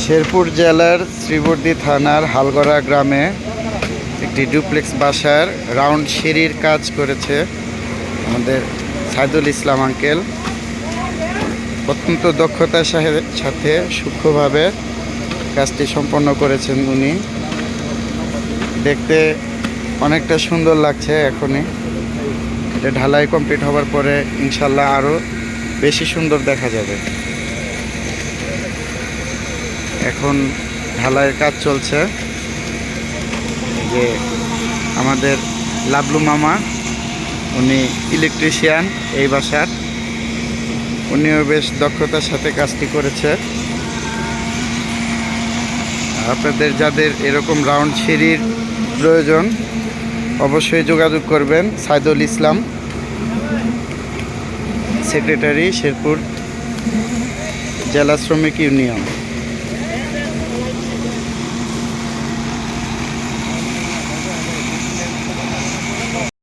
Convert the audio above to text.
শেরপুর জেলার শ্রীবর্দী থানার হালগড়া গ্রামে একটি ডুপ্লেক্স বাসার রাউন্ড সিঁড়ির কাজ করেছে আমাদের সাইদুল ইসলাম আঙ্কেল। অত্যন্ত দক্ষতার সাথে সূক্ষ্মভাবে কাজটি সম্পন্ন করেছেন উনি। দেখতে অনেকটা সুন্দর লাগছে। এখনই এটা ঢালাই কমপ্লিট হওয়ার পরে ইনশাল্লাহ আরও বেশি সুন্দর দেখা যাবে। এখন ঢালাইয়ের কাজ চলছে। যে আমাদের লাবলু মামা, উনি ইলেকট্রিশিয়ান এই বাসার, উনিও বেশ দক্ষতার সাথে কাজটি করেছে। আপনাদের যাদের এরকম রাউন্ড সিঁড়ির প্রয়োজন অবশ্যই যোগাযোগ করবেন। সাইদুল ইসলাম, সেক্রেটারি, শেরপুর জেলা শ্রমিক ইউনিয়ন।